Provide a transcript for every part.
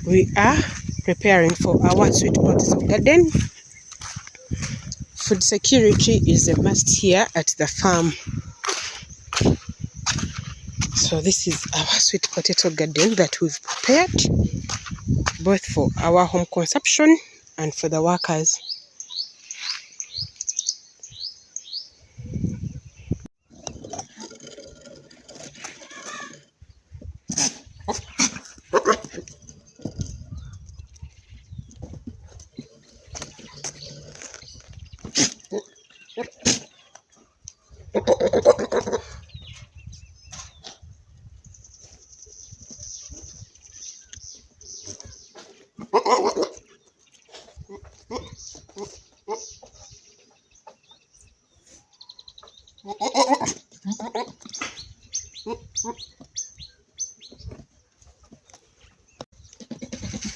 We are preparing for our sweet potato garden. Food security is a must here at the farm. So this is our sweet potato garden that we've prepared, both for our home consumption and for the workers.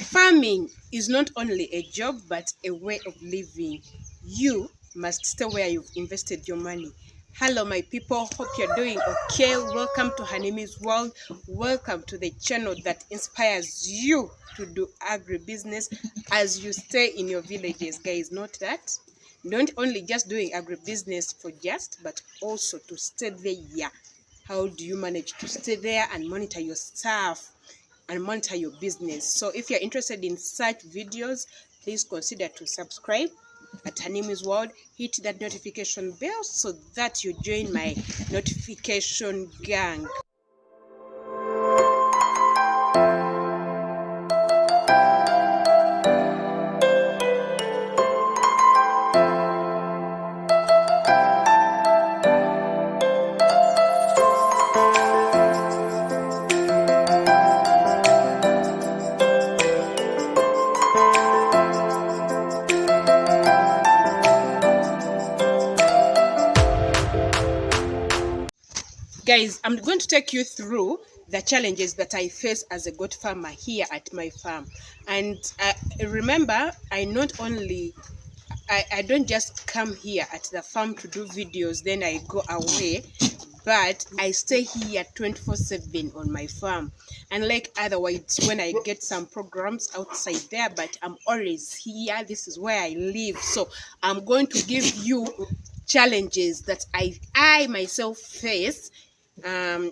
Farming is not only a job but a way of living. You must stay where you've invested your money. Hello my people, hope you're doing okay. Welcome to Hanimi's World. Welcome to the channel that inspires you to do agribusiness as you stay in your villages, guys. Not that. Don't only just doing agribusiness for just, but also to stay there. How do you manage to stay there and monitor your staff and monitor your business? So if you're interested in such videos, please consider to subscribe at Hanimi's World. Hit that notification bell so that you join my notification gang. Guys, I'm going to take you through the challenges that I face as a goat farmer here at my farm. And remember, I don't just come here at the farm to do videos, then I go away, but I stay here 24/7 on my farm. Unlike otherwise, when I get some programs outside there, but I'm always here. This is where I live. So I'm going to give you challenges that I myself face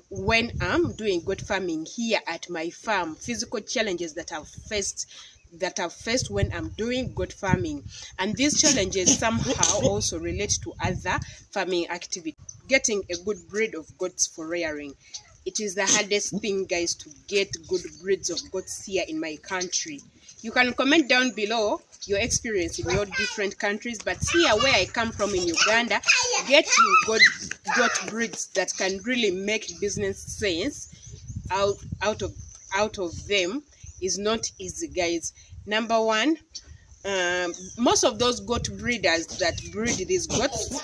when I'm doing goat farming here at my farm. Physical challenges that I've faced when I'm doing goat farming, and these challenges somehow also relate to other farming activities. Getting a good breed of goats for rearing. It is the hardest thing, guys, to get good breeds of goats here in my country. You can comment down below your experience in your different countries, but here where I come from in Uganda, getting goat breeds that can really make business sense out of them is not easy, guys. Number one, most of those goat breeders that breed these goats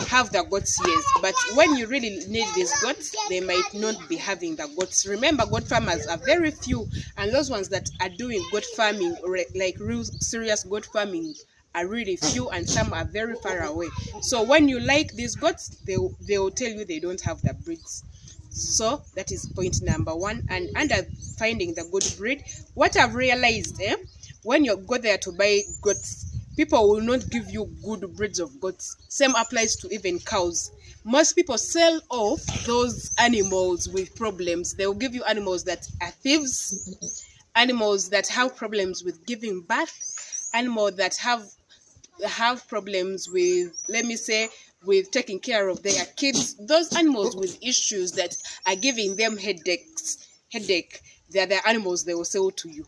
have the goats, yes, but when you really need these goats, they might not be having the goats. Remember, goat farmers are very few, and those ones that are doing goat farming, like real serious goat farming, are really few, and some are very far away. So when you like these goats, they will tell you they don't have the breeds. So that is point number one. And under finding the good breed, what I've realized, when you go there to buy goats, people will not give you good breeds of goats. Same applies to even cows. Most people sell off those animals with problems. They will give you animals that are thieves, animals that have problems with giving birth, animals that have problems with, let me say, with taking care of their kids. Those animals with issues that are giving them headache, they are the animals they will sell to you.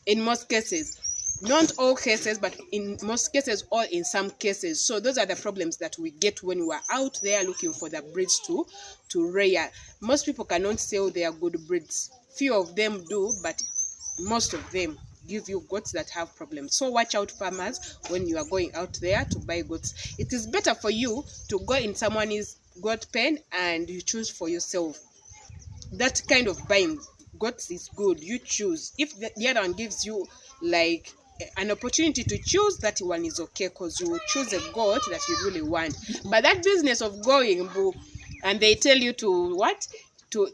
In most cases, not all cases, but in most cases or in some cases. So those are the problems that we get when we are out there looking for the breeds to rear. Most people cannot sell their good breeds. Few of them do, but most of them give you goats that have problems. So watch out, farmers, when you are going out there to buy goats. It is better for you to go in someone's goat pen and you choose for yourself. That kind of buying goats is good. You choose. If the other one gives you like an opportunity to choose, that one is okay, because you will choose a goat that you really want. But that business of going and they tell you to what?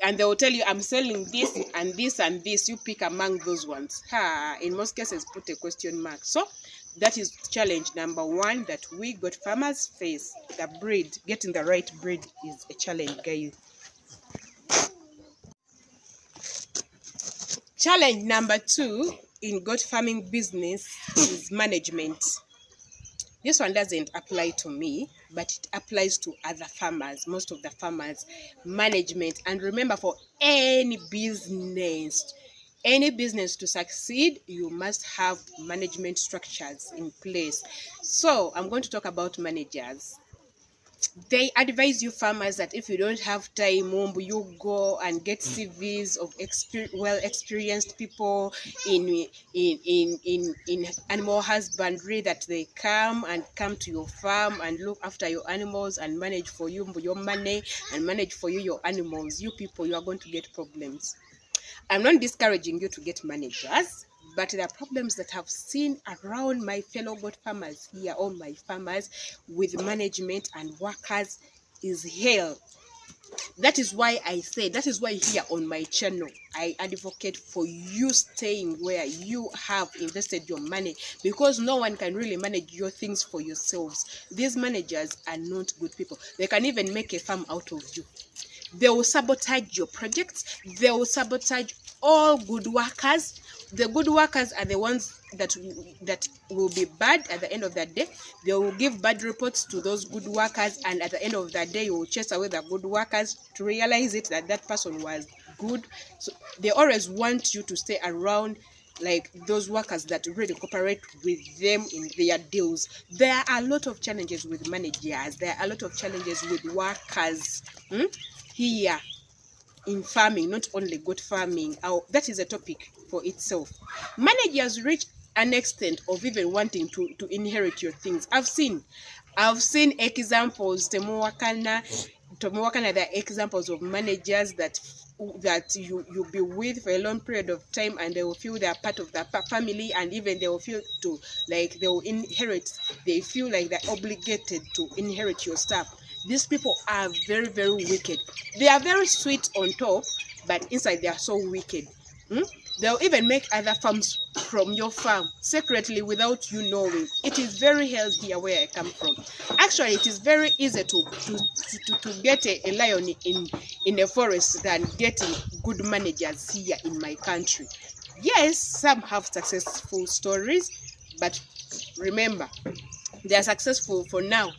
and they will tell you, I'm selling this and this and this, you pick among those ones. In most cases, put a question mark. So that is challenge number one that we got farmers face. The breed, getting the right breed is a challenge, guys. Challenge number two in goat farming business is management. This one doesn't apply to me, but it applies to other farmers, most of the farmers. Management. And remember, for any business to succeed, you must have management structures in place. So I'm going to talk about managers. They advise you farmers that if you don't have time, you go and get CVs of well-experienced people in animal husbandry, that they come to your farm and look after your animals and manage for you your money and manage for you your animals. You people, you are going to get problems. I'm not discouraging you to get managers, but there are problems that I've seen around my fellow goat farmers here, all my farmers, with management and workers is hell. That is why here on my channel, I advocate for you staying where you have invested your money, because no one can really manage your things for yourselves. These managers are not good people. They can even make a farm out of you. They will sabotage your projects. They will sabotage all good workers. The good workers are the ones that will be bad at the end of the day. They will give bad reports to those good workers, and at the end of the day, you will chase away the good workers to realize that person was good. So they always want you to stay around like those workers that really cooperate with them in their deals. There are a lot of challenges with managers. There are a lot of challenges with workers. Here in farming, not only goat farming. That is a topic for itself. Managers reach an extent of even wanting to inherit your things. I've seen examples. Temowakana, there are examples of managers that you'll be with for a long period of time, and they will feel they are part of the family, and even they will feel they feel like they're obligated to inherit your stuff. These people are very, very wicked. They are very sweet on top, but inside they are so wicked. They'll even make other farms from your farm secretly without you knowing. It is very hell here where I come from. Actually, it is very easy to get a lion in a forest than getting good managers here in my country. Yes, some have successful stories, but remember, they are successful for now.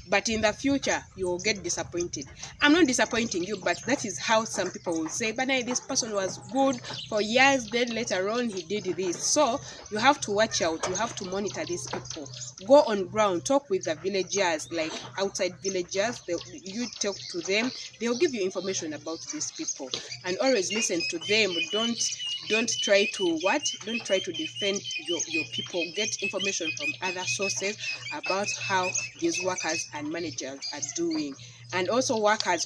But in the future, you will get disappointed. I'm not disappointing you, but that is how some people will say, but this person was good for years, then later on he did this. So you have to watch out. You have to monitor these people. Go on ground, talk with the villagers, like outside villagers. You talk to them. They'll give you information about these people. And always listen to them. Don't try to defend your people. Get information from other sources about how these workers and managers are doing. And also workers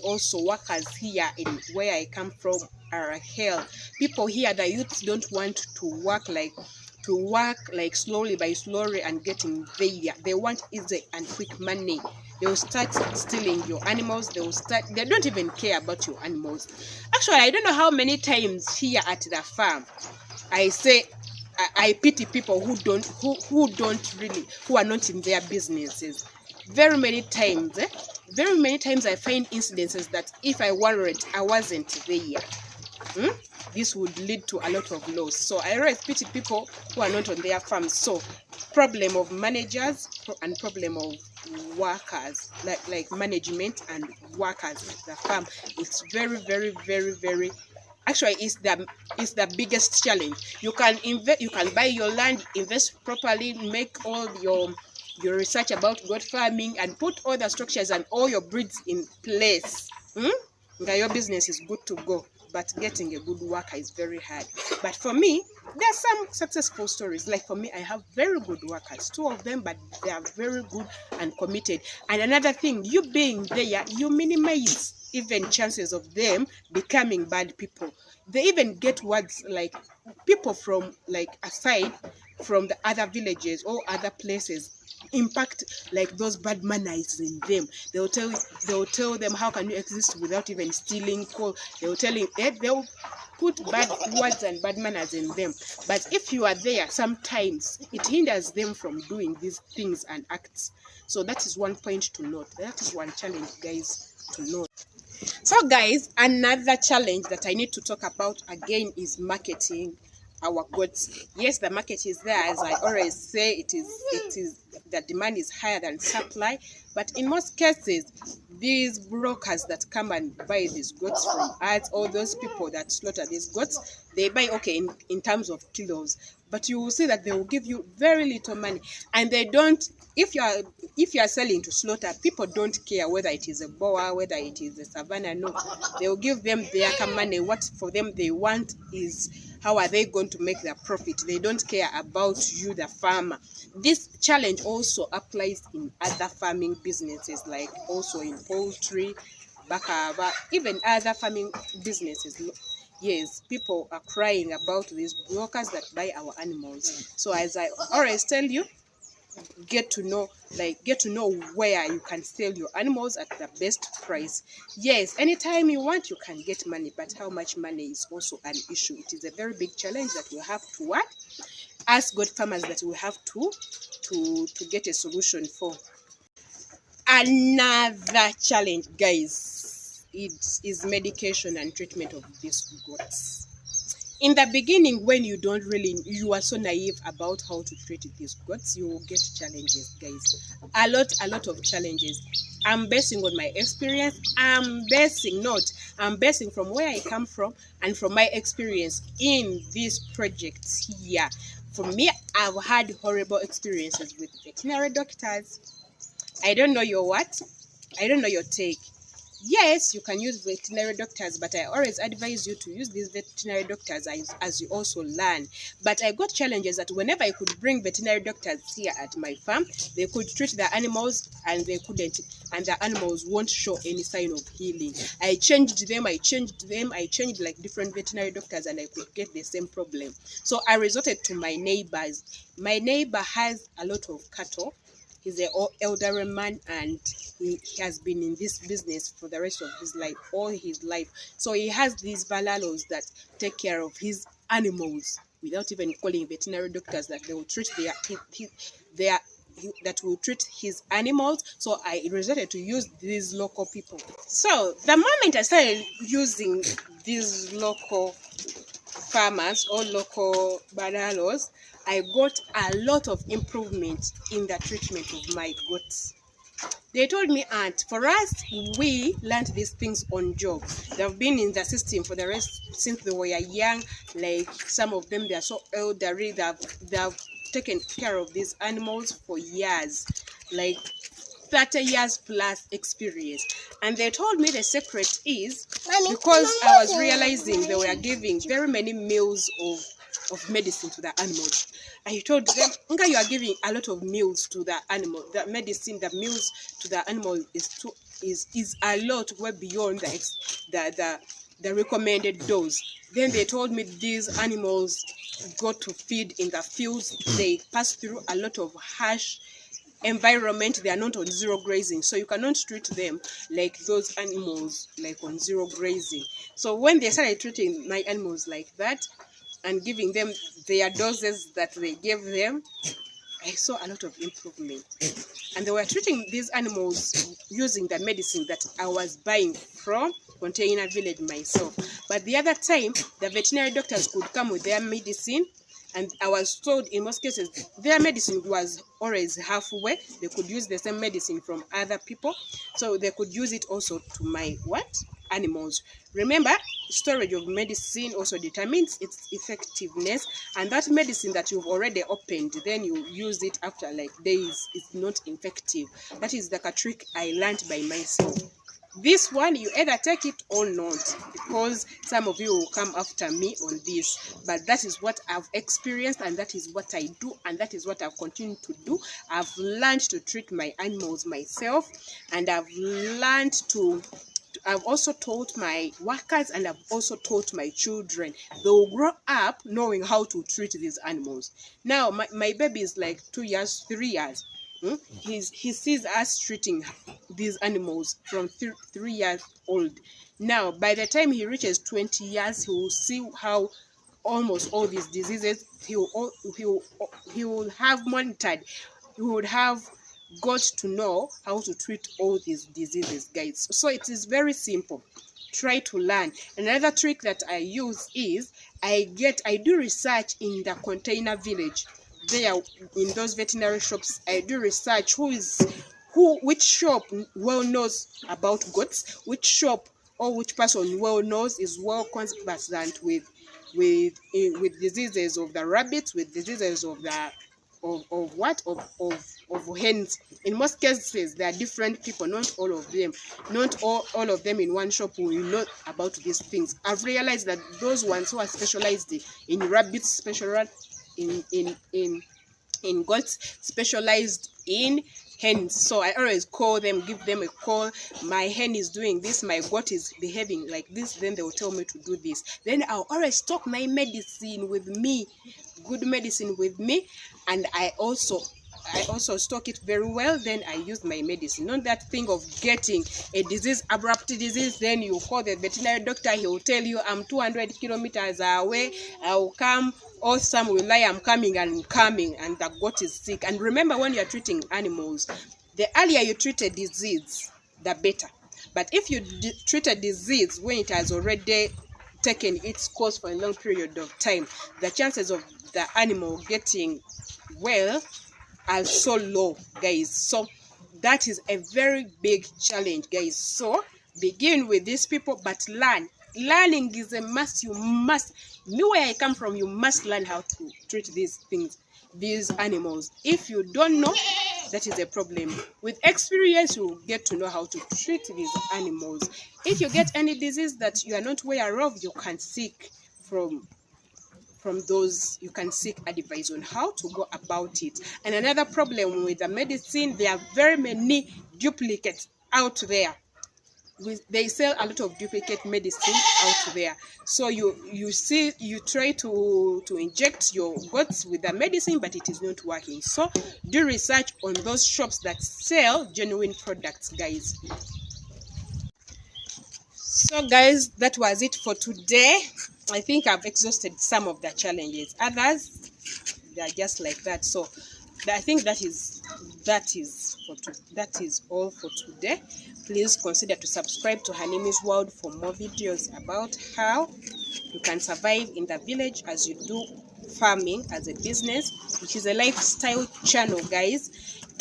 here in where I come from are hell. People here, the youths don't want to work like slowly and getting there. They want easy and quick money. They will start stealing your animals. They don't even care about your animals. Actually, I don't know how many times here at the farm I say I pity people who are not in their businesses. Very many times I find incidences that if I weren't, I wasn't there. This would lead to a lot of loss. So I always pity people who are not on their farms. So problem of managers and problem of workers, like management and workers at the farm. It's very, very, very, very. Actually, it's the biggest challenge. You can buy your land, invest properly, make all your research about goat farming, and put all the structures and all your breeds in place. Your business is good to go. But getting a good worker is very hard. But for me, there are some successful stories. Like for me, I have very good workers, 2 of them, but they are very good and committed. And another thing, you being there, you minimize even chances of them becoming bad people. They even get words like people from aside from the other villages or other places impact like those bad manners in them. They'll tell them, how can you exist without even stealing coal? They'll put bad words and bad manners in them. But if you are there, sometimes it hinders them from doing these things and acts. So that is one point to note. That is one challenge, guys, to note. So guys, another challenge that I need to talk about again is marketing our goods. Yes, the market is there. As I always say, it is the demand is higher than supply, but in most cases these brokers that come and buy these goods from us, or those people that slaughter these goods, they buy in terms of kilos, but you will see that they will give you very little money, and they don't. If you are selling to slaughter, people don't care whether it is a boa, whether it is a savannah. No, they will give them their money. What for them they want is how are they going to make their profit. They don't care about you, the farmer. This challenge also applies in other farming businesses, like also in poultry, bakaba, even other farming businesses. Yes, people are crying about these brokers that buy our animals. So as I always tell you, get to know where you can sell your animals at the best price. Yes, anytime you want, you can get money, but how much money is also an issue. It is a very big challenge that we have to work as good farmers, that we have to get a solution for. Another challenge, guys, it is medication and treatment of these goats. In the beginning, when you are so naive about how to treat these goats, you will get challenges, guys. A lot of challenges. I'm basing on my experience. I'm basing from where I come from and from my experience in these projects here. For me, I've had horrible experiences with veterinary doctors. I don't know your what? I don't know your take. Yes, you can use veterinary doctors, but I always advise you to use these veterinary doctors as you also learn. But I got challenges that whenever I could bring veterinary doctors here at my farm, they could treat the animals and they couldn't, and the animals won't show any sign of healing. I changed like different veterinary doctors, and I could get the same problem. So I resorted to my neighbors. My neighbor has a lot of cattle. He's an elderly man, and he has been in this business for the rest of his life, all his life. So he has these balalos that take care of his animals without even calling veterinary doctors, that they will treat that will treat his animals. So I resorted to use these local people. So the moment I started using these local farmers or local banalos, I got a lot of improvement in the treatment of my goats. They told me, Aunt, for us, we learned these things on job. They've been in the system for the rest since they were young. Like some of them, they are so elderly. They've taken care of these animals for years, like 30 years plus experience. And they told me the secret is because I was realizing they were giving very many meals of medicine to the animals. I told them, Nga, you are giving a lot of meals to the animal. The medicine, the meals to the animal is a lot way beyond the recommended dose. Then they told me these animals go to feed in the fields. They pass through a lot of harsh environment. They are not on zero grazing, so you cannot treat them like those animals like on zero grazing. So when they started treating my animals like that and giving them their doses that they gave them, I saw a lot of improvement. And they were treating these animals using the medicine that I was buying from Container Village myself. But the other time, the veterinary doctors could come with their medicine, and I was told in most cases their medicine was always halfway. They could use the same medicine from other people, so they could use it also to my animals. Remember, storage of medicine also determines its effectiveness, and that medicine that you've already opened, then you use it after like days, is not effective. That is the trick I learned by myself. This one, you either take it or not, because some of you will come after me on this. But that is what I've experienced, and that is what I do, and that is what I've continued to do. I've learned to treat my animals myself, and I've also taught my workers, and I've also taught my children. They will grow up knowing how to treat these animals. Now, my baby is like 2 years, 3 years. he sees us treating these animals from 3 years old. Now, by the time he reaches 20 years, he will see how almost all these diseases he will have monitored. He would have got to know how to treat all these diseases, guys. So it is very simple. Try to learn. Another trick that I use is I do research in the container village. There in those veterinary shops, I do research which shop well knows about goats, which shop or which person well knows is well conversant with diseases of the rabbits, with diseases of the of hens. In most cases, there are different people, not all of them. Not all of them in one shop will know about these things. I've realized that those ones who are specialized in rabbits, specialized in goats, specialized in hens. So I always call them, give them a call. My hen is doing this, my goat is behaving like this. Then they will tell me to do this. Then I'll always stock my medicine with me, good medicine with me, and I also stock it very well. Then I use my medicine. Not that thing of getting a disease, abrupt disease, then you call the veterinary doctor, he will tell you I'm 200 kilometers away, I will come, or some will lie, I'm coming, and the goat is sick. And remember, when you're treating animals, the earlier you treat a disease, the better. But if you treat a disease when it has already taken its course for a long period of time, the chances of the animal getting well are so low, guys. So that is a very big challenge, guys. So begin with these people, but learning is a must. You must, me where I come from, you must learn how to treat these things, these animals. If you don't know, that is a problem. With experience, you get to know how to treat these animals. If you get any disease that you are not aware of, you can seek from those, you can seek advice on how to go about it. And another problem with the medicine, there are very many duplicates out there. They sell a lot of duplicate medicine out there. So you try to inject your goats with the medicine, but it is not working. So do research on those shops that sell genuine products, guys. So guys, that was it for today. I think I've exhausted some of the challenges. Others, they are just like that. So I think that is all for today. Please consider to subscribe to Hanimi's World for more videos about how you can survive in the village as you do farming as a business, which is a lifestyle channel, guys.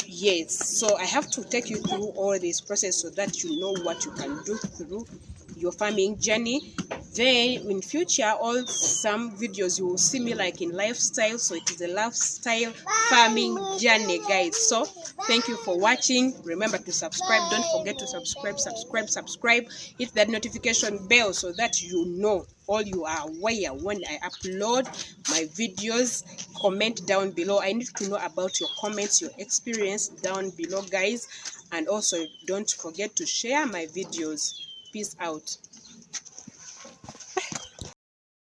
Yes, so I have to take you through all this process so that you know what you can do through your farming journey. Then in future, some videos you will see me like in lifestyle. So it is a lifestyle farming journey, guys. So thank you for watching. Remember to subscribe. Don't forget to subscribe. Hit that notification bell so that you know, all you are aware when I upload my videos. Comment down below. I need to know about your comments, your experience down below, guys. And also don't forget to share my videos. Peace out.